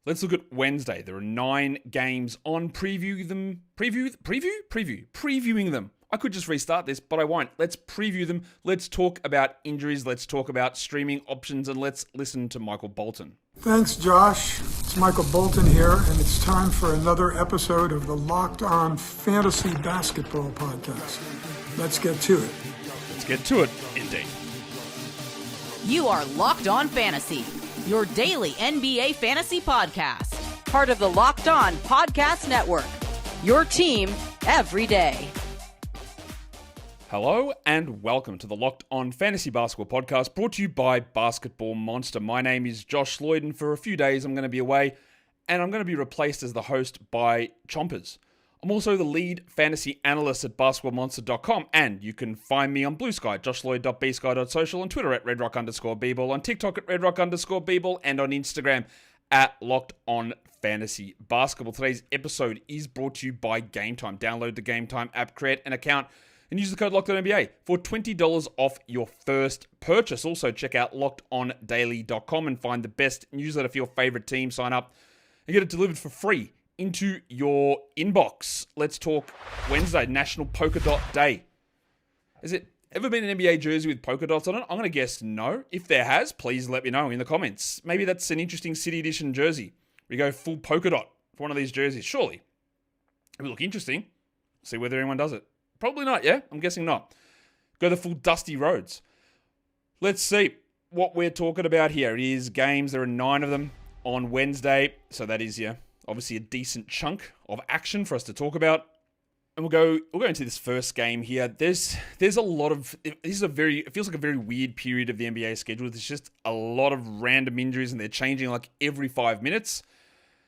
Let's look at Wednesday. There are 9 games on. Previewing them. I could just restart this, but I won't. Let's preview them. Let's talk about injuries. Let's talk about streaming options, and let's listen to Michael Bolton. Thanks, Josh. It's Michael Bolton here, and it's time for another episode of the Locked On Fantasy Basketball Podcast. Let's get to it. Let's get to it, indeed. You are Locked On Fantasy, your daily NBA fantasy podcast. Part of the Locked On Podcast Network, your team every day. Hello and welcome to the Locked On Fantasy Basketball Podcast, brought to you by Basketball Monster. My name is Josh Lloyd, and for a few days I'm going to be away, and I'm going to be replaced as the host by Chompers. I'm also the lead fantasy analyst at basketballmonster.com, and you can find me on Blue Sky, joshloyd.bsky.social, on Twitter at redrock_bball, on TikTok at redrock_bball, and on Instagram at Locked On Fantasy Basketball. Today's episode is brought to you by Game Time. Download the Game Time app, create an account, and use the code LOCKEDONNBA for $20 off your first purchase. Also, check out lockedondaily.com and find the best newsletter for your favorite team. Sign up and get it delivered for free into your inbox. Let's talk Wednesday, National Polka Dot Day. Has it ever been an NBA jersey with polka dots on it? I'm going to guess no. If there has, please let me know in the comments. Maybe that's an interesting City Edition jersey. We go full polka dot for one of these jerseys. Surely. It would look interesting. See whether anyone does it. Probably not, yeah? I'm guessing not. Go the full Dusty Rhodes. Let's see what we're talking about here. It is games. There are 9 of them on Wednesday. So that is, obviously a decent chunk of action for us to talk about. And we'll go into this first game here. There's a lot of, it feels like a very weird period of the NBA schedule. There's just a lot of random injuries and they're changing like every 5 minutes.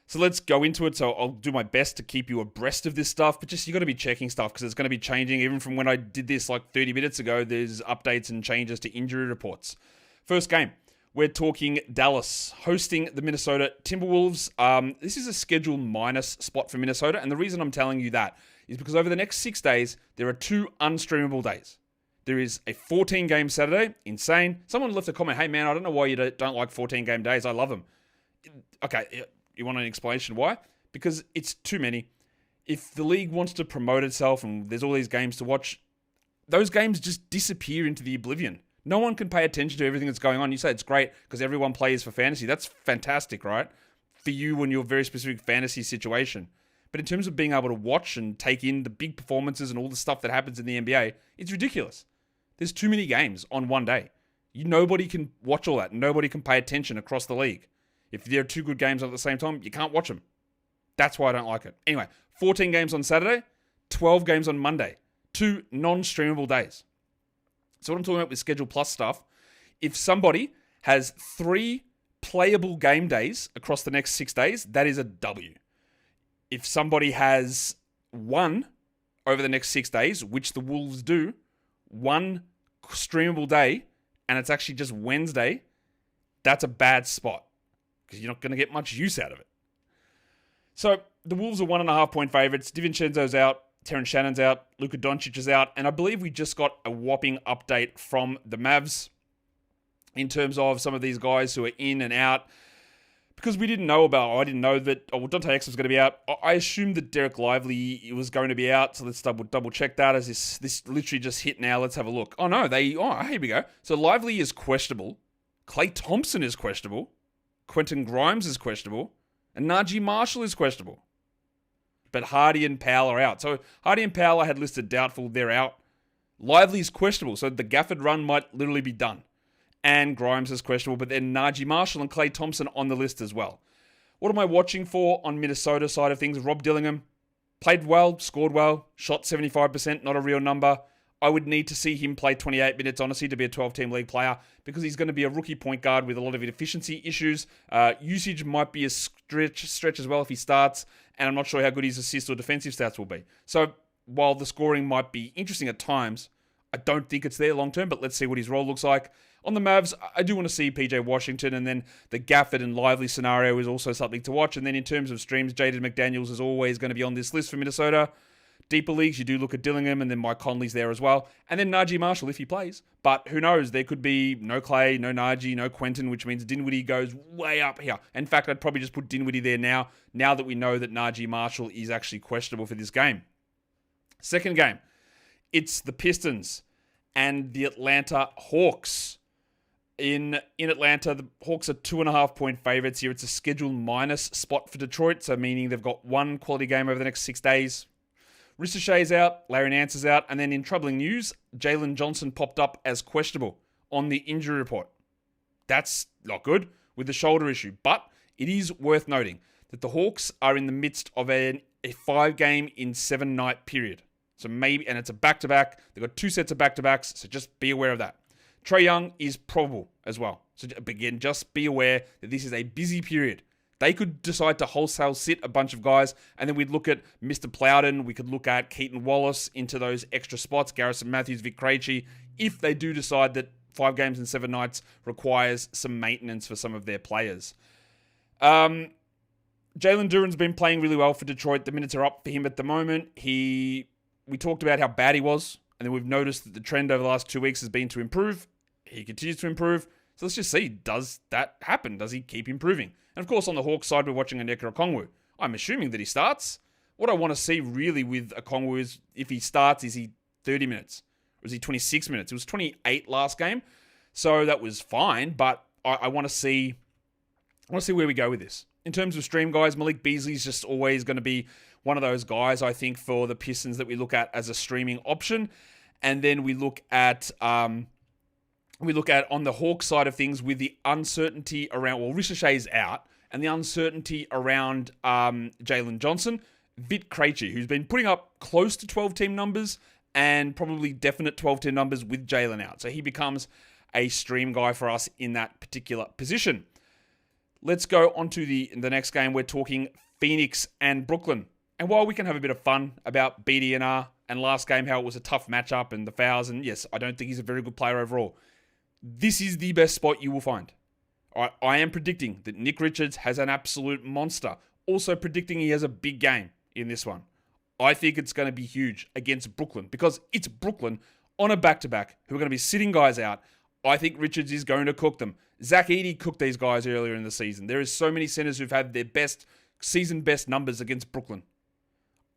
So let's go into it. So I'll do my best to keep you abreast of this stuff, but just you got to be checking stuff because it's going to be changing. Even from when I did this like 30 minutes ago, there's updates and changes to injury reports. First game, we're talking Dallas hosting the Minnesota Timberwolves. This is a schedule minus spot for Minnesota, and the reason I'm telling you that is because over the next 6 days, there are 2 unstreamable days. There is a 14-game Saturday, insane. Someone left a comment, hey man, I don't know why you don't like 14-game days. I love them. Okay, you want an explanation why? Because it's too many. If the league wants to promote itself and there's all these games to watch, those games just disappear into the oblivion. No one can pay attention to everything that's going on. You say it's great because everyone plays for fantasy. That's fantastic, right? For you and your very specific fantasy situation. But in terms of being able to watch and take in the big performances and all the stuff that happens in the NBA, it's ridiculous. There's too many games on one day. Nobody can watch all that. Nobody can pay attention across the league. If there are 2 good games on at the same time, you can't watch them. That's why I don't like it. Anyway, 14 games on Saturday, 12 games on Monday. 2 non-streamable days. So what I'm talking about with Schedule Plus stuff, if somebody has 3 playable game days across the next 6 days, that is a W. If somebody has 1 over the next 6 days, which the Wolves do, 1 streamable day, and it's actually just Wednesday, that's a bad spot because you're not going to get much use out of it. So the Wolves are 1.5 point favorites. DiVincenzo's out. Terrence Shannon's out, Luka Doncic is out, and I believe we just got a whopping update from the Mavs in terms of some of these guys who are in and out, because I didn't know that Dante X was going to be out. I assumed that Derek Lively was going to be out, so let's double check that as this literally just hit now. Let's have a look. Oh no, here we go. So Lively is questionable, Klay Thompson is questionable, Quentin Grimes is questionable, and Najee Marshall is questionable. But Hardy and Powell are out. So Hardy and Powell I had listed doubtful, they're out. Lively is questionable, so the Gafford run might literally be done. And Grimes is questionable, but then Najee Marshall and Klay Thompson on the list as well. What am I watching for on Minnesota side of things? Rob Dillingham played well, scored well, shot 75%, not a real number. I would need to see him play 28 minutes, honestly, to be a 12-team league player because he's going to be a rookie point guard with a lot of efficiency issues. Usage might be a stretch as well if he starts, and I'm not sure how good his assist or defensive stats will be. So while the scoring might be interesting at times, I don't think it's there long-term, but let's see what his role looks like. On the Mavs, I do want to see PJ Washington, and then the Gafford and Lively scenario is also something to watch. And then in terms of streams, Jaden McDaniels is always going to be on this list for Minnesota. Deeper leagues, you do look at Dillingham, and then Mike Conley's there as well. And then Najee Marshall, if he plays. But who knows? There could be no Clay, no Najee, no Quentin, which means Dinwiddie goes way up here. In fact, I'd probably just put Dinwiddie there now that we know that Najee Marshall is actually questionable for this game. Second game, it's the Pistons and the Atlanta Hawks. In Atlanta, the Hawks are 2.5-point favorites here. It's a schedule minus spot for Detroit, so meaning they've got one quality game over the next 6 days. Ricochet's out, Larry Nance is out, and then in troubling news, Jalen Johnson popped up as questionable on the injury report. That's not good with the shoulder issue, but it is worth noting that the Hawks are in the midst of a 5-game in 7-night period. So maybe, and it's a back-to-back. They've got 2 sets of back-to-backs, so just be aware of that. Trae Young is probable as well. So again, just be aware that this is a busy period. They could decide to wholesale sit a bunch of guys, and then we'd look at Mr. Plowden. We could look at Keaton Wallace into those extra spots, Garrison Matthews, Vic Krejci, if they do decide that 5 games in 7 nights requires some maintenance for some of their players. Jalen Duren's been playing really well for Detroit. The minutes are up for him at the moment. We talked about how bad he was, and then we've noticed that the trend over the last 2 weeks has been to improve. He continues to improve. So let's just see, does that happen? Does he keep improving? And of course, on the Hawks side, we're watching Onyeka Okongwu. I'm assuming that he starts. What I want to see really with Okongwu is if he starts, is he 30 minutes? Or is he 26 minutes? It was 28 last game. So that was fine, but I want to see where we go with this. In terms of stream guys, Malik Beasley's just always going to be one of those guys, I think, for the Pistons that we look at as a streaming option. And then we look at on the Hawks side of things with the uncertainty around, well, Ricochet's out, and the uncertainty around Jalen Johnson, Vic Krejci, who's been putting up close to 12-team numbers and probably definite 12-team numbers with Jalen out. So he becomes a stream guy for us in that particular position. Let's go on to the next game. We're talking Phoenix and Brooklyn. And while we can have a bit of fun about BDNR and last game, how it was a tough matchup and the fouls, and yes, I don't think he's a very good player overall, this is the best spot you will find. I am predicting that Nick Richards has an absolute monster. Also predicting he has a big game in this one. I think it's going to be huge against Brooklyn because it's Brooklyn on a back-to-back who are going to be sitting guys out. I think Richards is going to cook them. Zach Edey cooked these guys earlier in the season. There is so many centers who've had their season best numbers against Brooklyn.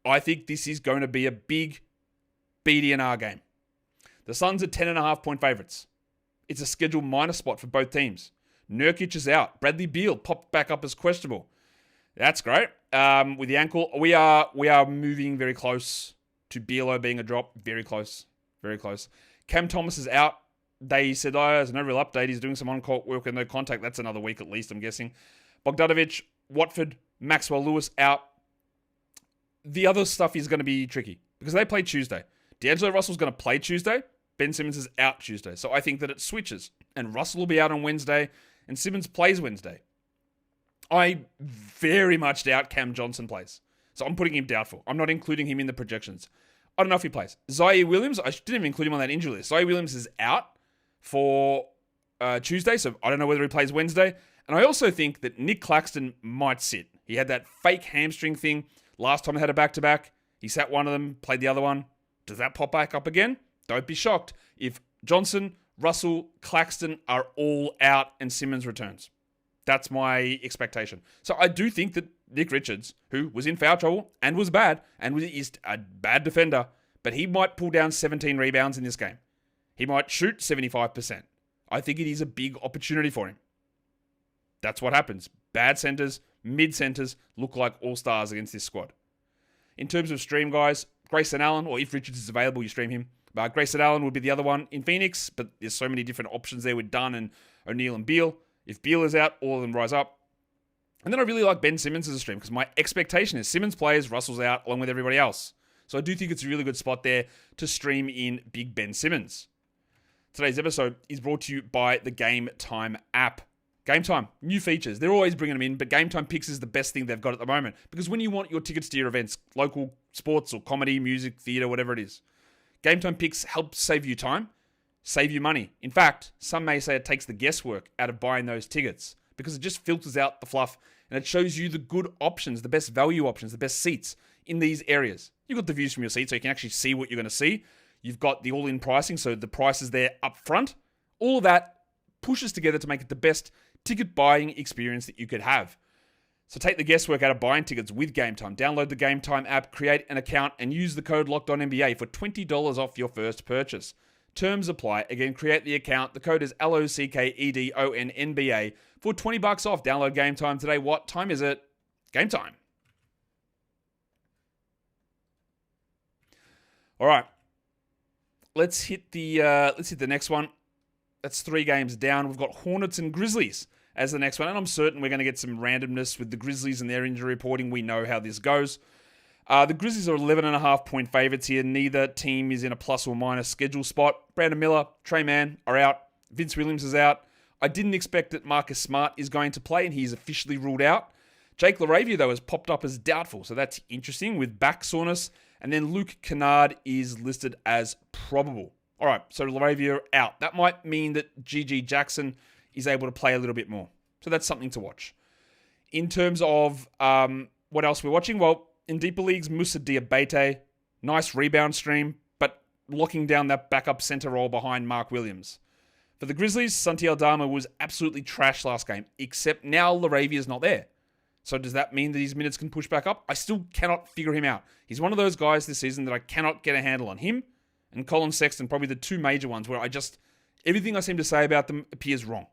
I think this is going to be a big BDNR game. The Suns are 10.5-point favorites. It's a schedule minus spot for both teams. Nurkic is out. Bradley Beal popped back up as questionable. That's great. With the ankle, we are moving very close to Bealo being a drop. Very close. Very close. Cam Thomas is out. They said, there's no real update. He's doing some on-court work with no contact. That's another week at least, I'm guessing. Bogdanovic, Watford, Maxwell Lewis out. The other stuff is going to be tricky because they play Tuesday. D'Angelo Russell's going to play Tuesday. Ben Simmons is out Tuesday. So I think that it switches. And Russell will be out on Wednesday. And Simmons plays Wednesday. I very much doubt Cam Johnson plays. So I'm putting him doubtful. I'm not including him in the projections. I don't know if he plays. Zaire Williams, I didn't even include him on that injury list. Zaire Williams is out for Tuesday. So I don't know whether he plays Wednesday. And I also think that Nick Claxton might sit. He had that fake hamstring thing last time he had a back-to-back. He sat one of them, played the other one. Does that pop back up again? Don't be shocked if Johnson, Russell, Claxton are all out and Simmons returns. That's my expectation. So I do think that Nick Richards, who was in foul trouble and was bad and is a bad defender, but he might pull down 17 rebounds in this game. He might shoot 75%. I think it is a big opportunity for him. That's what happens. Bad centers, mid centers look like all-stars against this squad. In terms of stream guys, Grayson Allen, or if Richards is available, you stream him. Grayson Allen would be the other one in Phoenix, but there's so many different options there with Dunn and O'Neal and Beal. If Beal is out, all of them rise up. And then I really like Ben Simmons as a stream because my expectation is Simmons plays, Russell's out, along with everybody else. So I do think it's a really good spot there to stream in Big Ben Simmons. Today's episode is brought to you by the Game Time app. Game Time, new features. They're always bringing them in, but Game Time Picks is the best thing they've got at the moment. Because when you want your tickets to your events, local sports or comedy, music, theatre, whatever it is, Game Time Picks helps save you time, save you money. In fact, some may say it takes the guesswork out of buying those tickets because it just filters out the fluff and it shows you the good options, the best value options, the best seats in these areas. You've got the views from your seat, so you can actually see what you're going to see. You've got the all-in pricing, so the price is there up front. All of that pushes together to make it the best ticket buying experience that you could have. So take the guesswork out of buying tickets with Game Time. Download the Game Time app, create an account, and use the code LOCKEDONNBA for $20 off your first purchase. Terms apply. Again, create the account. The code is LOCKEDONNBA for $20 off. Download Game Time today. What time is it? Game time. All right. Let's hit the next one. That's 3 games down. We've got Hornets and Grizzlies as the next one, and I'm certain we're going to get some randomness with the Grizzlies and their injury reporting. We know how this goes. The Grizzlies are 11.5-point favorites here. Neither team is in a plus or minus schedule spot. Brandon Miller, Trey Mann are out. Vince Williams is out. I didn't expect that Marcus Smart is going to play, and he's officially ruled out. Jake LaRavia, though, has popped up as doubtful, so that's interesting with back soreness. And then Luke Kennard is listed as probable. All right, so LaRavia out. That might mean that G.G. Jackson is able to play a little bit more. So that's something to watch. In terms of what else we're watching, well, in deeper leagues, Moussa Diabate, nice rebound stream, but locking down that backup center role behind Mark Williams. For the Grizzlies, Santi Aldama was absolutely trash last game, except now LaRavia is not there. So does that mean that his minutes can push back up? I still cannot figure him out. He's one of those guys this season that I cannot get a handle on. Him and Colin Sexton, probably the 2 major ones where everything I seem to say about them appears wrong.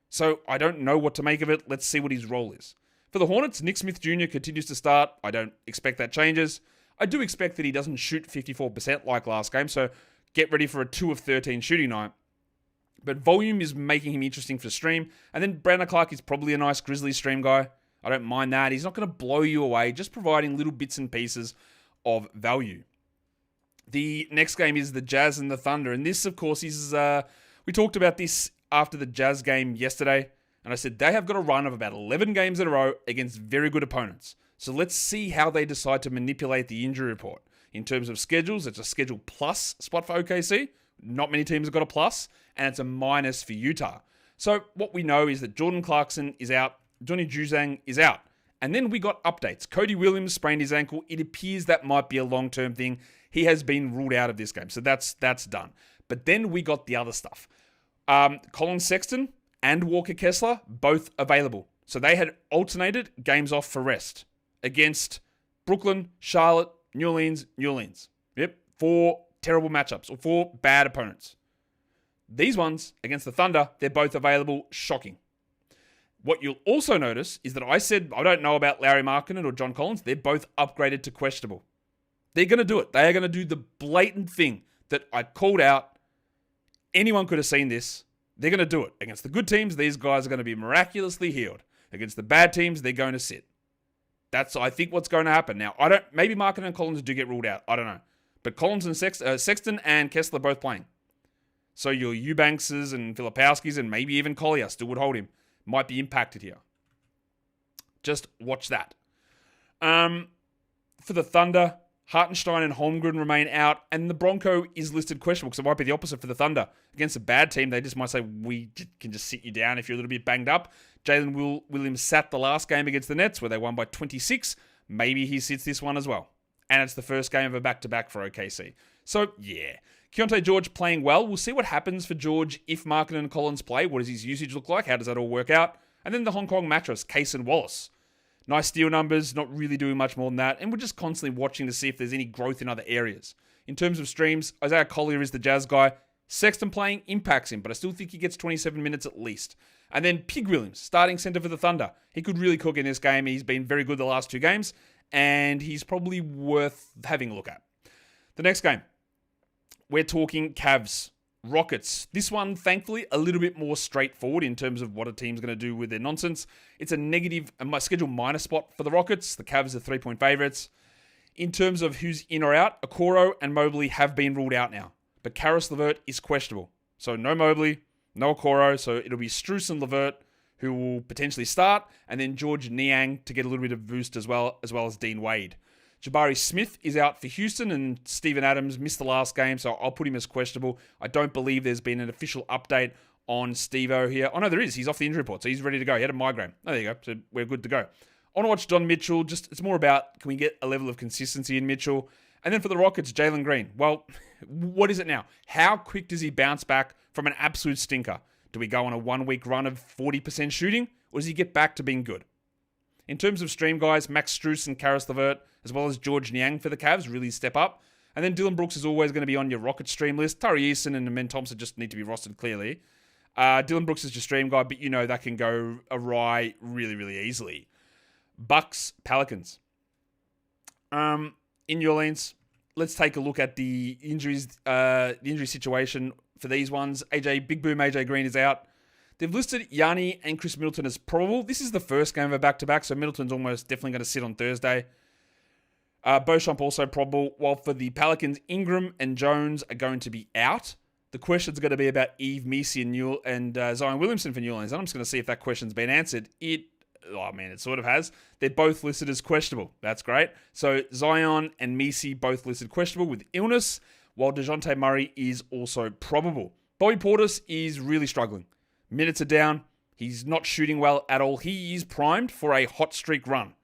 So I don't know what to make of it. Let's see what his role is. For the Hornets, Nick Smith Jr. continues to start. I don't expect that changes. I do expect that he doesn't shoot 54% like last game, so get ready for a 2 of 13 shooting night. But volume is making him interesting for stream. And then Brandon Clark is probably a nice Grizzlies stream guy. I don't mind that. He's not going to blow you away, just providing little bits and pieces of value. The next game is the Jazz and the Thunder. And this, of course, is... we talked about this after the Jazz game yesterday. And I said they have got a run of about 11 games in a row against very good opponents. So let's see how they decide to manipulate the injury report. In terms of schedules, it's a schedule plus spot for OKC. Not many teams have got a plus. And it's a minus for Utah. So what we know is that Jordan Clarkson is out. Johnny Juzang is out. And then we got updates. Cody Williams sprained his ankle. It appears that might be a long-term thing. He has been ruled out of this game. So that's done. But then we got the other stuff. Colin Sexton and Walker Kessler, both available. So they had alternated games off for rest against Brooklyn, Charlotte, New Orleans. Yep, 4 terrible matchups or 4 bad opponents. These ones against the Thunder, they're both available. Shocking. What you'll also notice is that I said I don't know about Larry Markkinen or John Collins. They're both upgraded to questionable. They're going to do it. They are going to do the blatant thing that I called out. Anyone could have seen this. They're going to do it. Against the good teams, these guys are going to be miraculously healed. Against the bad teams, they're going to sit. That's, I think, what's going to happen. Now, maybe Markkinen and Collins do get ruled out. I don't know. But Collins and Sexton and Kessler both playing. So your Eubankses and Filipowskis and maybe even Collier still would hold him. Might be impacted here. Just watch that. For the Thunder, Hartenstein and Holmgren remain out, and the Bronco is listed questionable, because it might be the opposite for the Thunder. Against a bad team, they just might say, we can just sit you down if you're a little bit banged up. Jalen Williams sat the last game against the Nets, where they won by 26. Maybe he sits this one as well. And it's the first game of a back-to-back for OKC. So, yeah. Keontae George playing well. We'll see what happens for George if Markkinen and Collins play. What does his usage look like? How does that all work out? And then the Hong Kong mattress, Case and Wallace. Nice steal numbers, not really doing much more than that. And we're just constantly watching to see if there's any growth in other areas. In terms of streams, Isaiah Collier is the Jazz guy. Sexton playing impacts him, but I still think he gets 27 minutes at least. And then Pig Williams, starting center for the Thunder. He could really cook in this game. He's been very good the last 2 games, and he's probably worth having a look at. The next game, we're talking Cavs, Rockets. This one, thankfully, a little bit more straightforward in terms of what a team's going to do with their nonsense. It's a schedule minus spot for the Rockets. The Cavs are 3-point favorites. In terms of who's in or out, Okoro and Mobley have been ruled out now. But Karis LeVert is questionable. So no Mobley, no Okoro. So it'll be Strus and LeVert who will potentially start. And then George Niang to get a little bit of boost as well as Dean Wade. Jabari Smith is out for Houston, and Steven Adams missed the last game, so I'll put him as questionable. I don't believe there's been an official update on Steve-O here. Oh, no, there is. He's off the injury report, so he's ready to go. He had a migraine. Oh, there you go. So we're good to go. I want to watch Don Mitchell. It's more about, can we get a level of consistency in Mitchell? And then for the Rockets, Jalen Green. Well, what is it now? How quick does he bounce back from an absolute stinker? Do we go on a 1 week run of 40% shooting, or does he get back to being good? In terms of stream guys, Max Strus and Karis LeVert, as well as George Niang for the Cavs, really step up. And then Dylan Brooks is always going to be on your Rocket stream list. Tari Eason and Ben Thompson just need to be rostered clearly. Dylan Brooks is your stream guy, but that can go awry really, really easily. Bucks, Pelicans. In New Orleans, let's take a look at the injuries, the injury situation for these ones. Big Boom AJ Green is out. They've listed Yanni and Chris Middleton as probable. This is the first game of a back-to-back, so Middleton's almost definitely going to sit on Thursday. Beauchamp also probable, while for the Pelicans, Ingram and Jones are going to be out. The question's going to be about Yves Missi and Zion Williamson for New Orleans. And I'm just going to see if that question's been answered. It sort of has. They're both listed as questionable. That's great. So Zion and Missi both listed questionable with illness, while DeJounte Murray is also probable. Bobby Portis is really struggling. Minutes are down. He's not shooting well at all. He is primed for a hot streak run.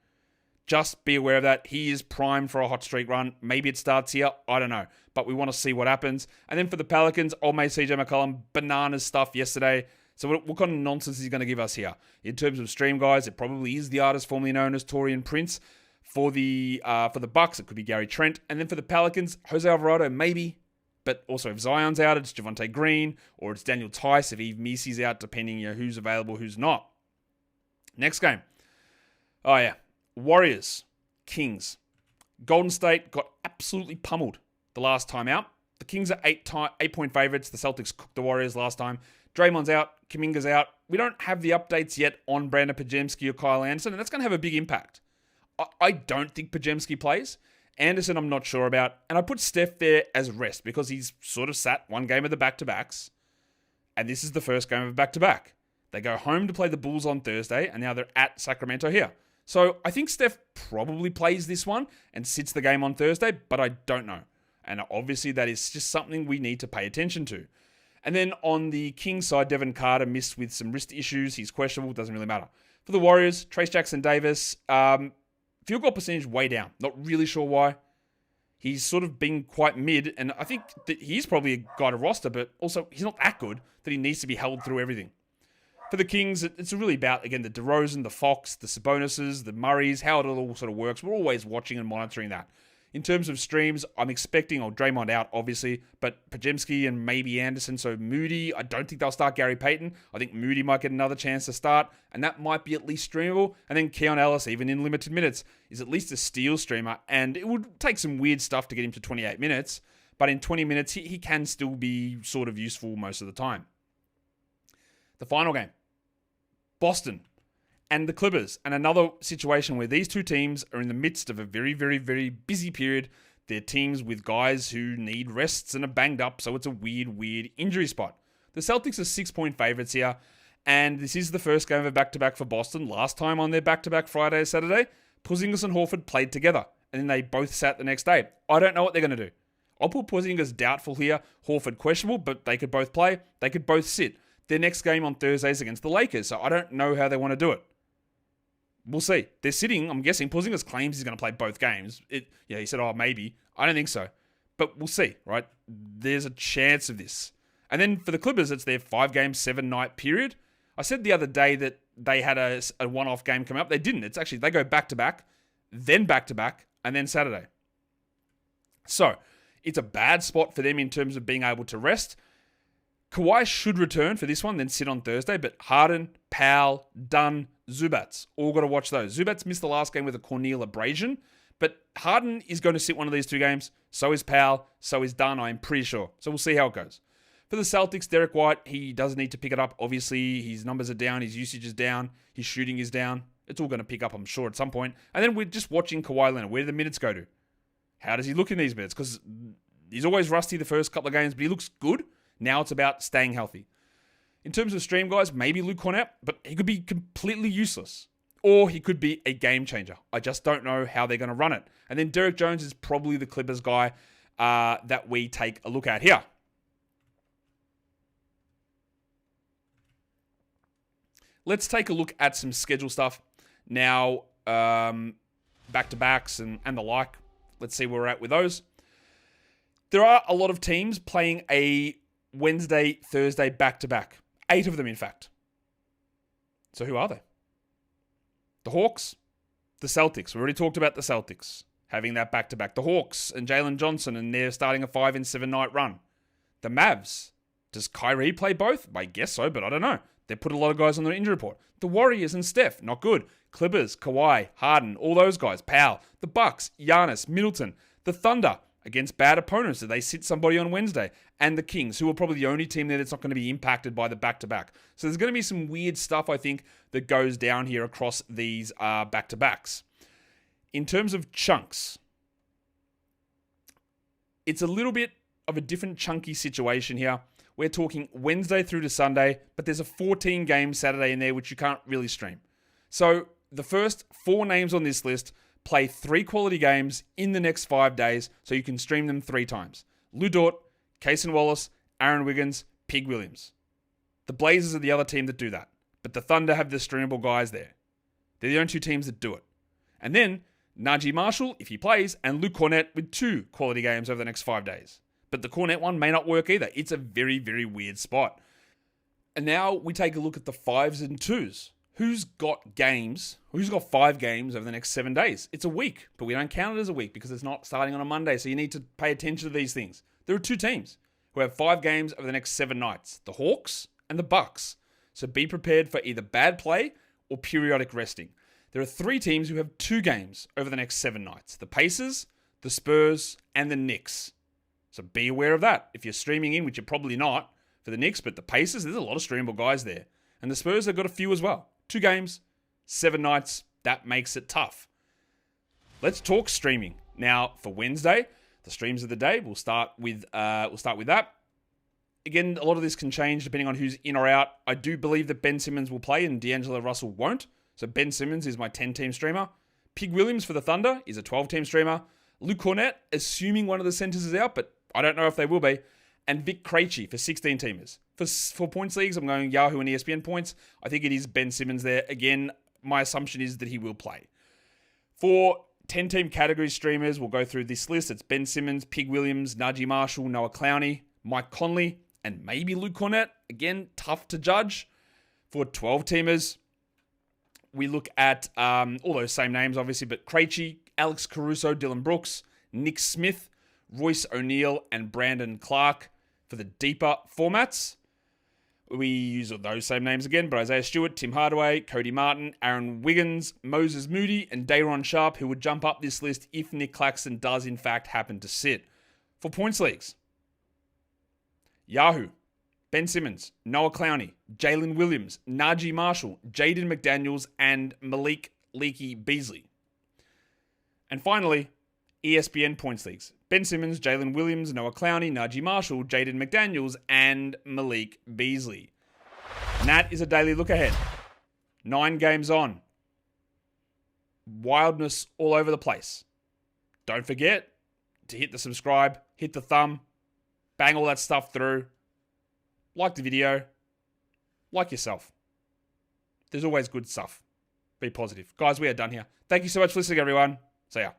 Just be aware of that. He is primed for a hot streak run. Maybe it starts here. I don't know. But we want to see what happens. And then for the Pelicans, old mate CJ McCollum, bananas stuff yesterday. So what kind of nonsense is he going to give us here? In terms of stream guys, it probably is the artist formerly known as Torian Prince. For the Bucks, it could be Gary Trent. And then for the Pelicans, Jose Alvarado, maybe. But also if Zion's out, it's Javonte Green. Or it's Daniel Tice if Yves Missi's out, depending who's available, who's not. Next game. Oh, yeah. Warriors, Kings. Golden State got absolutely pummeled the last time out. The Kings are 8-point favorites. The Celtics cooked the Warriors last time. Draymond's out. Kuminga's out. We don't have the updates yet on Brandon Podziemski or Kyle Anderson, and that's going to have a big impact. I don't think Podziemski plays. Anderson, I'm not sure about. And I put Steph there as rest because he's sort of sat one game of the back-to-backs, and this is the first game of back-to-back. They go home to play the Bulls on Thursday, and now they're at Sacramento here. So I think Steph probably plays this one and sits the game on Thursday, but I don't know. And obviously that is just something we need to pay attention to. And then on the Kings side, Devin Carter missed with some wrist issues. He's questionable. Doesn't really matter. For the Warriors, Trace Jackson-Davis, field goal percentage way down. Not really sure why. He's sort of been quite mid, and I think that he's probably a guy to roster, but also he's not that good that he needs to be held through everything. For the Kings, it's really about, again, the DeRozan, the Fox, the Sabonises, the Murrays, how it all sort of works. We're always watching and monitoring that. In terms of streams, I'm expecting, Draymond out, obviously, but Podziemski and maybe Anderson, so Moody, I don't think they'll start Gary Payton. I think Moody might get another chance to start, and that might be at least streamable. And then Keon Ellis, even in limited minutes, is at least a steal streamer, and it would take some weird stuff to get him to 28 minutes, but in 20 minutes, he can still be sort of useful most of the time. The final game. Boston and the Clippers, and another situation where these two teams are in the midst of a very, very, very busy period. They're teams with guys who need rests and are banged up, so it's a weird injury spot. The Celtics are 6-point favorites here, and this is the first game of a back-to-back for Boston. Last time on their back-to-back Friday, Saturday, Porzingis and Horford played together, and then they both sat the next day. I don't know what they're going to do. I'll put Porzingis doubtful here, Horford questionable, but they could both play. They could both sit. Their next game on Thursday is against the Lakers, so I don't know how they want to do it. We'll see. They're sitting, I'm guessing, Porzingis claims he's going to play both games. He said, maybe. I don't think so. But we'll see, right? There's a chance of this. And then for the Clippers, it's their 5-game, 7-night period. I said the other day that they had a one-off game come up. They didn't. It's actually, they go back-to-back, then back-to-back, and then Saturday. So, it's a bad spot for them in terms of being able to rest. Kawhi should return for this one, then sit on Thursday, but Harden, Powell, Dunn, Zubats, all got to watch those. Zubats missed the last game with a corneal abrasion, but Harden is going to sit one of these two games. So is Powell, so is Dunn, I'm pretty sure. So we'll see how it goes. For the Celtics, Derek White, he does need to pick it up. Obviously, his numbers are down, his usage is down, his shooting is down. It's all going to pick up, I'm sure, at some point. And then we're just watching Kawhi Leonard. Where do the minutes go to? How does he look in these minutes? Because he's always rusty the first couple of games, but he looks good. Now it's about staying healthy. In terms of stream guys, maybe Luke Cornett, but he could be completely useless. Or he could be a game changer. I just don't know how they're going to run it. And then Derek Jones is probably the Clippers guy that we take a look at here. Let's take a look at some schedule stuff. Now, back-to-backs and the like. Let's see where we're at with those. There are a lot of teams playing a Wednesday, Thursday back-to-back. 8 of them, in fact. So who are they? The Hawks, the Celtics. We already talked about the Celtics having that back-to-back. The Hawks and Jalen Johnson, and they're starting a 5-7 night run. The Mavs. Does Kyrie play both? I guess so, but I don't know. They put a lot of guys on their injury report. The Warriors and Steph, not good. Clippers, Kawhi, Harden, all those guys. Powell. The Bucks, Giannis, Middleton. The Thunder, against bad opponents. Did they sit somebody on Wednesday? And the Kings, who are probably the only team there that's not going to be impacted by the back-to-back. So there's going to be some weird stuff, I think, that goes down here across these back-to-backs. In terms of chunks, it's a little bit of a different chunky situation here. We're talking Wednesday through to Sunday, but there's a 14-game Saturday in there, which you can't really stream. So the first 4 names on this list play 3 quality games in the next 5 days, so you can stream them 3 times. Lou Dort, Cason Wallace, Aaron Wiggins, Pig Williams. The Blazers are the other team that do that, but the Thunder have the streamable guys there. They're the only 2 teams that do it. And then Najee Marshall, if he plays, and Luke Cornett with 2 quality games over the next 5 days. But the Cornett one may not work either. It's a very, very weird spot. And now we take a look at the 5s and 2s. Who's got games? Who's got 5 games over the next 7 days? It's a week, but we don't count it as a week because it's not starting on a Monday. So you need to pay attention to these things. There are 2 teams who have 5 games over the next 7 nights. The Hawks and the Bucks. So be prepared for either bad play or periodic resting. There are 3 teams who have 2 games over the next 7 nights. The Pacers, the Spurs, and the Knicks. So be aware of that. If you're streaming in, which you're probably not for the Knicks, but the Pacers, there's a lot of streamable guys there. And the Spurs have got a few as well. 2 games, 7 nights. That makes it tough. Let's talk streaming. Now, for Wednesday, the streams of the day, we'll start with that. Again, a lot of this can change depending on who's in or out. I do believe that Ben Simmons will play and D'Angelo Russell won't. So Ben Simmons is my 10-team streamer. Pig Williams for the Thunder is a 12-team streamer. Luke Cornett, assuming one of the centers is out, but I don't know if they will be. And Vic Krejci for 16-teamers. For points leagues, I'm going Yahoo and ESPN points. I think it is Ben Simmons there. Again, my assumption is that he will play. For 10-team category streamers, we'll go through this list. It's Ben Simmons, Pig Williams, Najee Marshall, Noah Clowney, Mike Conley, and maybe Luke Cornett. Again, tough to judge. For 12-teamers, we look at all those same names, obviously, but Krejci, Alex Caruso, Dylan Brooks, Nick Smith, Royce O'Neal, and Brandon Clark. For the deeper formats, we use those same names again, but Isaiah Stewart, Tim Hardaway, Cody Martin, Aaron Wiggins, Moses Moody, and Day'Ron Sharpe, who would jump up this list if Nick Claxton does in fact happen to sit. For points leagues, Yahoo, Ben Simmons, Noah Clowney, Jalen Williams, Najee Marshall, Jaden McDaniels, and Malik Leaky Beasley. And finally, ESPN points leagues. Ben Simmons, Jalen Williams, Noah Clowney, Najee Marshall, Jaden McDaniels, and Malik Beasley. And that is a daily look ahead. 9 games on. Wildness all over the place. Don't forget to hit the subscribe, hit the thumb, bang all that stuff through. Like the video. Like yourself. There's always good stuff. Be positive. Guys, we are done here. Thank you so much for listening, everyone. See ya.